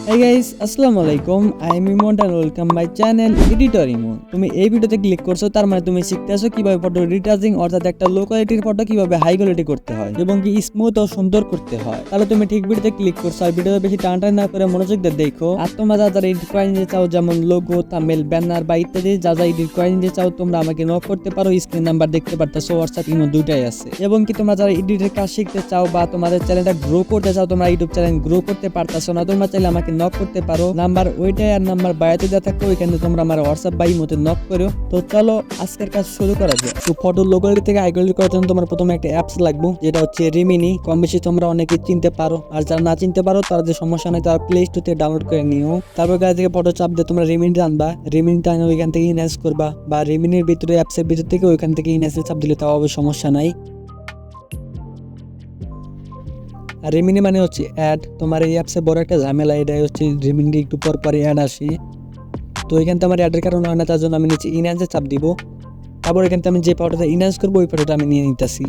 Hey guys, আসসালামু আলাইকুম। I am Imon and welcome my channel Retouching। তুমি এই ভিডিওতে ক্লিক করছো, তার মানে তুমি শিখতেছো কিভাবে ফটো রিটাচিং অর্থাৎ একটা লো কোয়ালিটির ফটো কিভাবে হাই কোয়ালিটি করতে হয় এবং কি স্মুথ ও সুন্দর করতে হয়। তাহলে তুমি ঠিক ভিডিওতে ক্লিক করছো, আর ভিডিওতে বেশি টানটান না করে মনোযোগ দিয়ে দেখো। আর তোমরা যারা এডিট করে নিতে চাও, যেমন লোগো, থাম্বনেল, ব্যানার বা ইত্যাদি যা এডিট করে নিতে চাও, তোমরা আমাকে নক করতে পারো। স্ক্রিন নাম্বার দেখতে পারতেছো, হোয়াটসঅ্যাপ, ইমো দুইটাই আছে। এবং কি তোমরা যারা এডিটের কাজ শিখতে চাও বা তোমাদের চ্যানেলটা গ্রো করতে চাও, তোমরা ইউটিউব চ্যানেল গ্রো করতে পারতেছো না, তোমরা চাইলে আমাকে নক করতে পারো। নাম্বার ওইটাই, আর নাম্বার বায়াতে দেওয়া থাকবে, ওইখানে তোমরা আমার হোয়াটসঅ্যাপ বা ইমোতে নক করো। তো চলো আজকের কাজ শুরু করা যাক। তো ফটো লো কোয়ালিটি থেকে হাই কোয়ালিটি করার জন্য তোমার প্রথমে একটা অ্যাপস লাগবে, যেটা হচ্ছে রিমিনি। কম বেশি তোমরা অনেকে চিনতে পারো, আর যারা না চিনতে পারো তার যে সমস্যা নেই, তারা প্লে স্টোর থেকে ডাউনলোড করে নিও। তারপর গাড়ি থেকে ফটো চাপ দিয়ে তোমরা রিমিনিটা আনবা। রিমিনিটা আনে ওইখান থেকে ইনহ্যান্স করবা, বা রিমিনির ভিতরে অ্যাপসের ভিতর থেকে ওইখান থেকে ইনহ্যান্সে চাপ দিলে তাও সমস্যা নাই। আর রিমিনি মানে হচ্ছে অ্যাড। তোমার এই অ্যাপসে বড় একটা ঝামেলা, এটাই হচ্ছে রিমিনি একটু পর পরই অ্যাড আসে। তো এখান থেকে আমার অ্যাডের কারণ হয় না, তার জন্য আমি নিচে ইনহ্যান্সে চাপ দিব। তারপর এখান থেকে আমি যে ফটোটা ইনহ্যান্স করবো ওই ফটোটা আমি নিয়ে নিতেছি।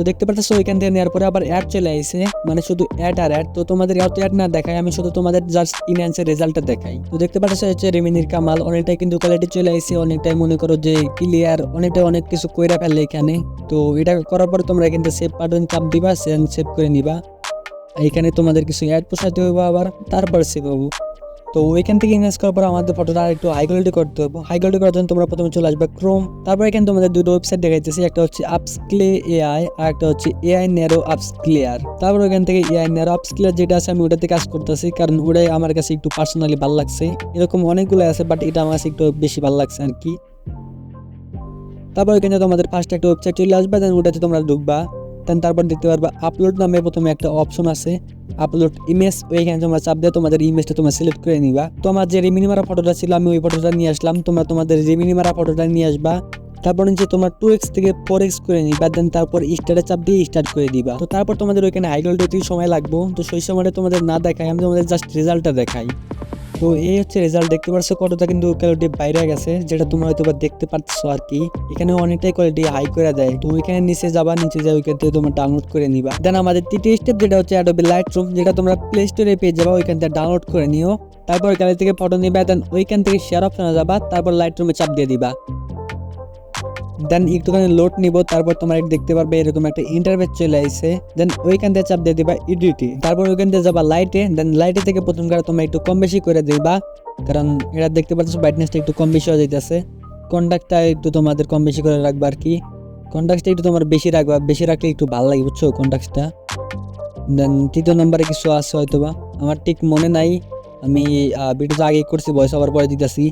তো দেখতে পাচ্ছ ওইখান থেকে নেওয়ার পরে আবার অ্যাড চলে আসে, মানে শুধু অ্যাড আর অ্যাড। তো তোমাদের এত অ্যাড না দেখাই, আমি শুধু তোমাদের জাস্ট ইনহ্যান্সের রেজাল্টটা দেখাই। তো দেখতে পাচ্ছ হচ্ছে রিমিনির কামাল অনেকটাই কিন্তু কোয়ালিটি চলে আসে, অনেকটাই মনে করো যে ক্লিয়ার, অনেক কিছু কইরা ফেলে এখানে। তো এটা করার পরে তোমরা কিন্তু সেভ বাটন চাপ দিবা, সেভ করে নিবা। এখানে তোমাদের কিছু অ্যাড পোষাতে হবে, আবার তারপর সেভ হবো। তো ওইখান থেকে ইনভেস্ট করার পর আমাদের ফটোটা আর একটু হাই কোয়ালিটি করতে হবে। হাই কোয়ালিটি করার জন্য তোমরা প্রথমে চলে আসবে ক্রোম। তারপর এখানে তোমাদের দুটো ওয়েবসাইট দেখাইতেছি, একটা হচ্ছে আপস্ক্লে এআই আর একটা হচ্ছে এআই ন্যারো আপস্ক্লিয়ার। তারপর ওইখান থেকে এআই ন্যারো আপস্ক্লিয়ার যেটা আছে আমি ওটাতে কাজ করতেছি, কারণ ওটাই আমার কাছে একটু পার্সোনালি ভালো লাগছে। এরকম অনেকগুলো আছে, বাট এটা আমার কাছে একটু বেশি ভালো লাগছে আর কি। তারপর এখানে তোমাদের ফার্স্ট একটা ওয়েবসাইট চলে আসবে, দেন ওটাতে তোমরা ঢুকবা। দেন তারপর দেখতে পারবা আপলোড নামে প্রথমে একটা অপশন আছে, আপলোড ইমেজ। ওইখানে তোমরা চাপ দিয়ে তোমাদের ইমেজটা তোমরা সিলেক্ট করে নিবা। তোমার যে রিমিনি মারা ফটোটা ছিল আমি ওই ফটোটা নিয়ে আসলাম, তোমরা তোমাদের রিমিনি মারা ফটোটা নিয়ে আসবা। তারপর নিচে তোমার 2x থেকে 4x করে নিবা। দেন তারপর স্টার্টে চাপ দিয়ে স্টার্ট করে দিবা। তো তারপর তোমাদের ওইখানে হাই কোয়ালিটি সময় লাগবে, তো সেই সময়টা তোমাদের না দেখাই, আমি তোমাদের জাস্ট রেজাল্টটা দেখাই। তো এই হচ্ছে রেজাল্ট, দেখতে পাচ্ছ কতটা কিন্তু কোয়ালিটি বাইরে গেছে, যেটা তোমরা হয়তো দেখতে পাচ্ছ আর কি। এখানে অনেকটাই কোয়ালিটি হাই করে দেয়। তো ওইখানে নিচে যাবা, নিচে যাও, ওইখান থেকে তোমরা ডাউনলোড করে নিবা। দেন আমাদের তৃতীয় স্টেপ যেটা হচ্ছে অ্যাডোবি লাইটরুম, যেটা তোমরা প্লে স্টোরে পেয়ে যাবা, ওইখান থেকে ডাউনলোড করে নিও। তারপর গ্যালারি থেকে ফটো নিবা, দেন ওইখান থেকে শেয়ার অপশনে যাবা, তারপর লাইটরুমে চাপ দিয়ে দিবা। দেন একটুখানি লোড নিব, তারপর তোমরা দেখতে পারবে এরকম একটা ইন্টারফেস চলে আসছে। দেন ওইখান থেকে চাপ দিয়ে দিবা এডিটে। তারপর ওইখান থেকে যাবা লাইটে। দেন লাইটে থেকে প্রথম করে তোমরা একটু কম বেশি করে দিবা, কারণ এটা দেখতে পাচ্ছ ব্রাইটনেসটা একটু কম বেশি হয়ে যাইতেছে। কন্ট্রাস্টটা একটু তোমাদের কম বেশি করে রাখবা আর কি। কন্ট্রাস্টটা একটু তোমার বেশি রাখবা, বেশি রাখলে একটু ভালো লাগে, বুঝছো কন্ট্রাস্টটা। দেন তৃতীয় নম্বরে কিছু আছে হয়তোবা, আমার ঠিক মনে নাই, আমি ভিডিওটা আগে করছি, ভয়েস ওভার পরে দিতেছি।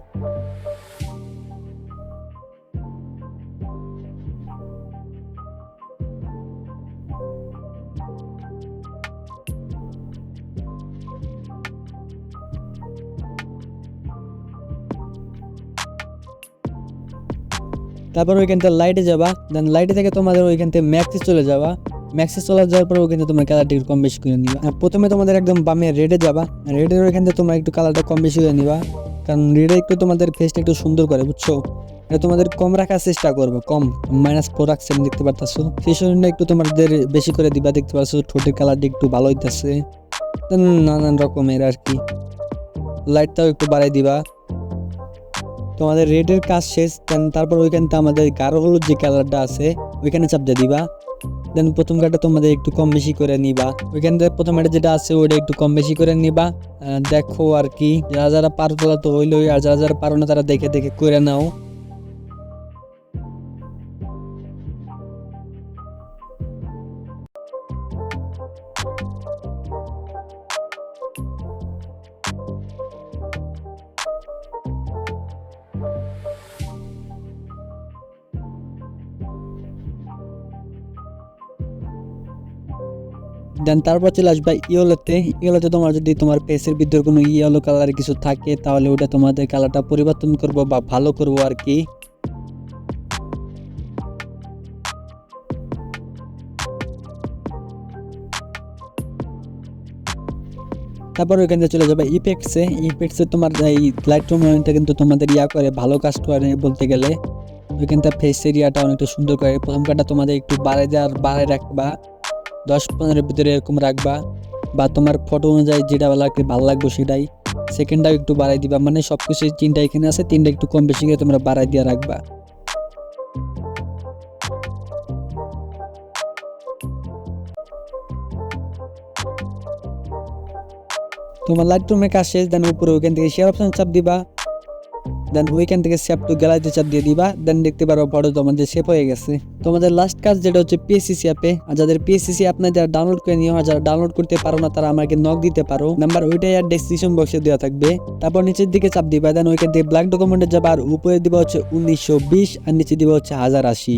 তারপর ওইখান থেকে লাইটে যাবা। দেন লাইটে থেকে তোমাদের ওইখান থেকে ম্যাক্সে চলে যাবা। ম্যাক্সে চলে যাওয়ার পর ওইখান থেকে তোমার কালারটা একটু কম বেশি করে নিবা। প্রথমে তোমাদের একদম বামে রেডে যাবা, রেডের ওইখান থেকে তোমরা একটু কালারটা কম বেশি করে নিবা, কারণ রেডে একটু তোমাদের ফেসটা একটু সুন্দর করে, বুঝছো। এটা তোমাদের কম রাখার চেষ্টা করবো, কম -4 রাখছে দেখতে পারতেছো। সেই জন্য একটু তোমাদের বেশি করে দিবা, দেখতে পাচ্ছ ঠোঁটের কালারটা একটু ভালো হইতেছে। নানান রকমের আর কি। লাইটটাও একটু বাড়াই দিবা। তোমাদের রেডের কাজ শেষ। দেন তারপর ওইখানটা আমাদের গাঢ় হলুদ যে কালারটা আছে ওইখানে চাপ দিয়ে দিবা। দেন প্রথম কাটা তোমাদের একটু কম বেশি করে নিবা, ওইখান থেকে প্রথম এটা যেটা আছে ওইটা একটু কম বেশি করে নিবা। দেখো আর কি, যারা যারা পারো তোলা তো হইলোই, আর যারা যারা পারো না তারা দেখে দেখে করে নাও। দেন তারপর চলে আসবে ইয়েলোতে। ইয়েলোতে তোমার যদি তোমার ফেসের ভিতরে কোনো ইয়েলো কালার কিছু থাকে, তাহলে ওটা তোমাদের কালারটা পরিবর্তন করবো বা ভালো করবো আর কি। তারপর ওইখান থেকে চলে যাবে ইফেক্টসে। ইফেক্টসে তোমার এই লাইটরুম এটা কিন্তু তোমাদের করে ভালো কাজ করে বলতে গেলে। ওইখানটা ফেস এরিয়াটা অনেকটা সুন্দর করে। প্রথম কাটা তোমাদের একটু বাড়ায় রাখবা, 10-15 ভিতরে এরকম রাখবা, বা তোমার ফটো অনুযায়ী যেটা ভালো লাগবে সেটাই। সেকেন্ডটাও একটু বাড়াই দিবা, মানে সবকিছু তিনটা এখানে আছে, তিনটা একটু কম বেশি করে তোমরা বাড়াই দিয়ে রাখবা। তোমার লাইটরুমের কাজ শেষ। দেন উপরে ওইখান থেকে শেয়ার অপশন চাপ দিবা, দেন ওইখান থেকে সেভ টু গ্যালারিতে চাপ দিয়ে দিবা। দেন দেখতে পারো ফটো তোমাদের সেভ হয়ে গেছে। তোমাদের লাস্ট কাজ যেটা হচ্ছে পিএসসি অ্যাপে। আর যাদের পিএসসি অ্যাপ না, যারা ডাউনলোড করে নিও, আর যারা ডাউনলোড করতে পারো না তারা আমাকে নক দিতে পারো, নাম্বার ওইটাই আর ডেসক্রিপশন বক্সে দেওয়া থাকবে। তারপর নিচের দিকে চাপ দিবা, দেন ওইখান থেকে ব্ল্যাক ডকুমেন্টে যাবা, আর উপরে দিবা হচ্ছে 1920 আর নিচে দিবা হচ্ছে 1080।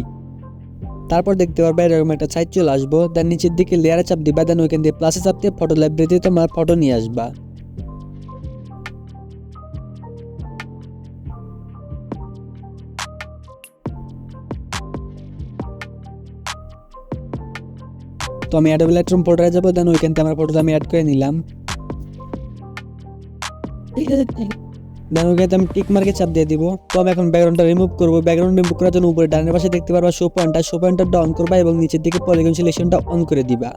তারপর দেখতে পারবে এরকম একটা সাইজ চলে আসবো। দেন নিচের দিকে লেয়ারে চাপ দিবা, দেন ওইখান দিয়ে প্লাসে চাপ দিয়ে ফটো লাইব্রেরিতে তোমার ফটো নিয়ে আসবা। তো আমি অ্যাডোবি লাইটরুম ফটোতে যাবো, দেন ওইখান থেকে আমার ফটোটা আমি অ্যাড করে নিলাম। দেন ওইখানে আমি টিক মার্কে চাপ দিয়ে দিব। তো আমি এখন ব্যাকগ্রাউন্ডটা রিমুভ করবো। ব্যাকগ্রাউন্ড রিমুভ করার জন্য উপরে ডানের পাশে দেখতে পারবা শো পয়েন্টারটা অন করবা এবং নিচের দিকে পলিগন সিলেকশনটা অন করে দিবা।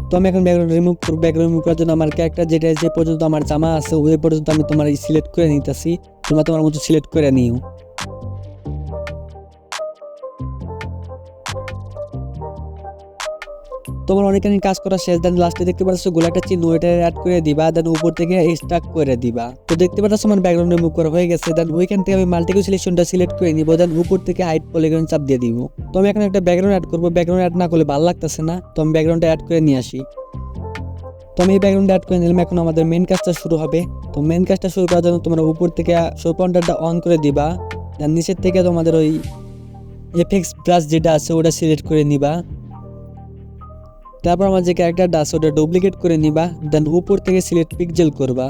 তো আমি এখন ব্যাকগ্রাউন্ড রিমুভ করবো। ব্যাকগ্রাউন্ড রিমুভ করার জন্য আমার ক্যারেক্টার যে পর্যন্ত আমার জামা আছে ওই পর্যন্ত আমি তোমার সিলেক্ট করে নিতেছি। তোমরা তোমার মতো সিলেক্ট করে নিও। তোমার অনেকখানি কাজ করা শেষ। দেন লাস্টে দেখতে পাচ্ছ গোলা একটা চিহ্ন, ওইটা অ্যাড করে দিবা। দেন উপর থেকে স্টাক করে দিবা। তো দেখতে পাচ্ছ আমার ব্যাকগ্রাউন্ড রিমুভ করা হয়ে গেছে। দেন ওইখান থেকে আমি মাল্টিকিউ সিলেকশনটা সিলেক্ট করে নিব। দেন উপর থেকে হাইট পলিগন চাপ দিয়ে দিব। তো আমি এখন একটা ব্যাকগ্রাউন্ড অ্যাড করবো। ব্যাকগ্রাউন্ড অ্যাড না করলে ভালো লাগতেছে না, তো আমি ব্যাকগ্রাউন্ডটা অ্যাড করে নিয়ে আসি। তো আমি এই ব্যাকগ্রাউন্ড অ্যাড করে নিলাম। এখন আমাদের মেন কাজটা শুরু হবে। তো মেন কাজটা শুরু করার জন্য তোমরা উপর থেকে শো পয়েন্টারটা অন করে দিবা। দেন নিচের থেকে তোমাদের ওই এফএক্স ব্রাশ যেটা আছে ওটা সিলেক্ট করে নিবা। তারপর আমার যে ক্যারেক্টারটা আছে ওটা ডুপ্লিকেট করে নিবা। দেন উপর থেকে সিলেক্ট পিক্সেল করবা।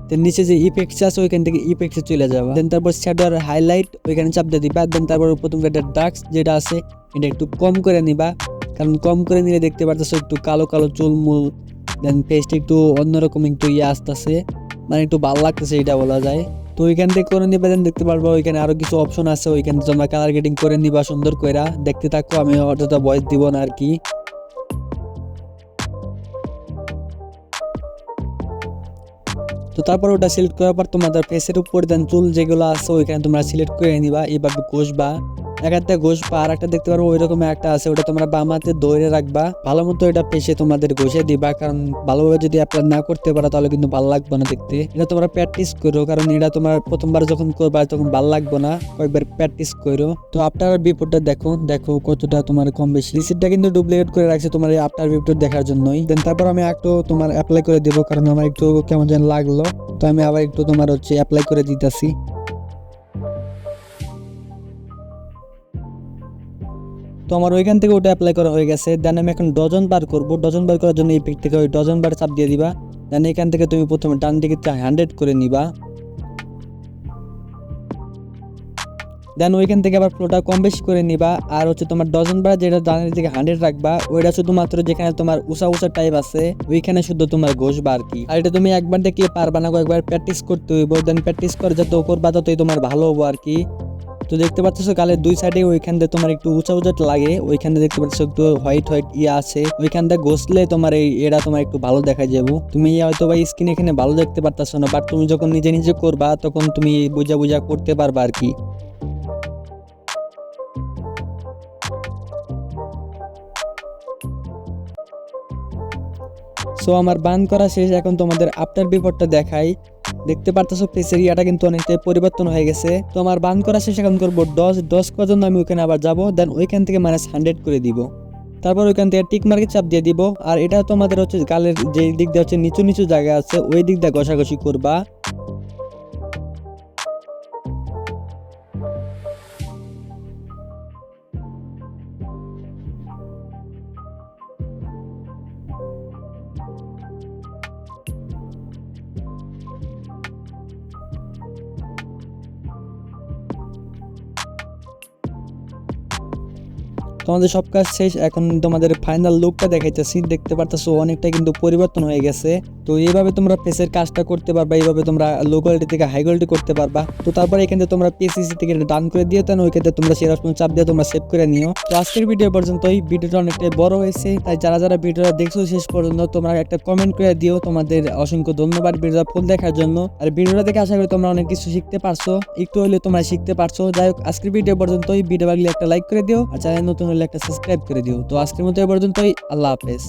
দেন নিচে যে ইফেক্টস আছে ওইখান থেকে ইফেক্টসে চলে যাবা। দেন তারপর শ্যাডো আর হাইলাইট ওইখানে চাপ দিয়ে দিবা। দেন তারপর প্রথম একটা ডার্ক যেটা আছে এটা একটু কম করে নিবা, কারণ কম করে নিলে দেখতে পারতেছো একটু কালো কালো চুলমুল। দেন ফেসটা একটু অন্যরকম একটু আসতেছে, মানে একটু ভালো লাগতেছে এটা বলা যায়। তো ওইখান থেকে করে নিবা। দেন দেখতে পারবো ওইখানে আরো কিছু অপশন আছে, ওইখানে তোমরা কালার গ্রেডিং করে নিবা সুন্দর কইরা। দেখতে থাকো, আমি অযথা ভয়েস দিব না আর কি। তো তারপর ওটা সিলেক্ট করার পর তোমাদের ফেসের উপর দেন চুল যেগুলো আছে ওইখানে তোমরা সিলেক্ট করে নিবা। এইভাবে ঘষবা, একটা ঘষবা। আর একটা দেখতে পারবো ওই রকম একটা আছে, ওটা তোমরা বাম হাতে ধরে রাখবা, ভালো মতো এটা ফেসে তোমাদের ঘষে দিবা। কারণ ভালোভাবে যদি অ্যাপ্লাই না করতে পারো তাহলে কিন্তু ভালো লাগবে না দেখতে। এটা তোমরা প্র্যাকটিস করো, কারণ এটা তোমার প্রথমবার যখন করবা তখন ভালো লাগবে না, কয়েকবার প্র্যাকটিস করো। তো আফটার বিফোরটা দেখো দেখো কতটা তোমার কম বেশি। রিসিপ্টটা কিন্তু ডুপ্লিকেট করে রাখছে তোমার এই আফটার বিফোর দেখার জন্যই। দেন তারপর আমি একটু তোমার অ্যাপ্লাই করে দেবো, কারণ আমার একটু কেমন যেন লাগলো। তো আমি আবার একটু তোমার হচ্ছে অ্যাপ্লাই করে দিতেছি। তো আমার ওইখান থেকে ওটা অ্যাপ্লাই করা হয়ে গেছে। দেন আমি এখন ডজন বার করবো। ডজন বার করার জন্য ইফেক্ট থেকে ওই ডজন বার চাপ দিয়ে দিবা। দেন এখান থেকে তুমি প্রথমে ডান দিকে 100 করে নিবা। দেন ওইখান থেকে আবার ফ্লোটা কম বেশি করে নিবা। আর হচ্ছে তোমার ডজন বার যেটা ডানের দিকে 100 রাখবা, ওইটা শুধুমাত্র যেখানে তোমার উষা উষা টাইপ আছে ওইখানে শুধু তোমার ঘষবা আর কি। আর এটা তুমি একবার দেখলে পারবা না, কয়েকবার প্র্যাকটিস করতে হইব। দেন প্র্যাকটিস করে যত করবা ততই তোমার ভালো হবো আর কি। তো দেখতে পাচ্ছ গালের দুই সাইডে ওইখান দিয়ে তোমার একটু উঁচা উঁচা লাগে, ওইখানে দেখতে পাচ্ছ একটু হোয়াইট হোয়াইট আছে, ওইখান দিয়ে ঘষলে তোমার এটা তোমার একটু ভালো দেখা যাবো। তুমি হয়তো বা স্কিন এখানে ভালো দেখতে পারতেছো না, বাট তুমি যখন নিজে নিজে করবা তখন তুমি বুঝা বুঝা করতে পারবা আর কি। সো আমার বান করা শেষ। এখন তোমাদের আফটার বিফোরটা দেখাই। দেখতে পারতেছো ফেসের ইয়াটা কিন্তু অনেকটাই পরিবর্তন হয়ে গেছে। তো আমার বান করা শেষ। এখন করবো ডস করার জন্য আমি ওইখানে আবার যাবো। দেন ওইখান থেকে -100 করে দিব। তারপর ওইখান থেকে টিক মার্কে চাপ দিয়ে দিব। আর এটা তোমাদের হচ্ছে গালের যে দিক দিয়ে হচ্ছে নিচু নিচু জায়গা আছে ওই দিক দিয়ে ঘষাঘষি করবা। তো তোমাদের সব কাজ শেষ, এখন তোমাদের ফাইনাল লুকটা দেখাইতেছি। দেখতে পারতেছো অনেকটা কিন্তু পরিবর্তন হয়ে গেছে। তো এইভাবে তোমরা ফেসের কাজটা করতে পারবা, এইভাবে তোমরা লো কোয়ালিটি থেকে হাই কোয়ালিটি করতে পারবা। তো তারপরে এখানে তোমরা পিসিসি থেকে ডান করে দিও, তেন ওইখানে তোমরা সেরকম চাপ দিয়ে তোমরা সেভ করে নিও। তো আজকের ভিডিও পর্যন্তই, ভিডিওটা অনেকটাই বড় হয়েছে, তাই যারা যারা ভিডিওটা দেখছো শেষ পর্যন্ত তোমরা একটা কমেন্ট করে দিও। তোমাদের অসংখ্য ধন্যবাদ ভিডিওটা ফুল দেখার জন্য। আর ভিডিওটা দেখে আশা করি তোমরা অনেক কিছু শিখতে পারছো, একটু হলেও তোমরা শিখতে পারছো। যাই হোক, আজকের ভিডিও পর্যন্তই, ভিডিও লাগলে একটা লাইক করে দিও, আর চ্যানেল নতুন হলে একটা সাবস্ক্রাইব করে দিও। তো আজকের মতো এ পর্যন্তই, আল্লাহ হাফেজ।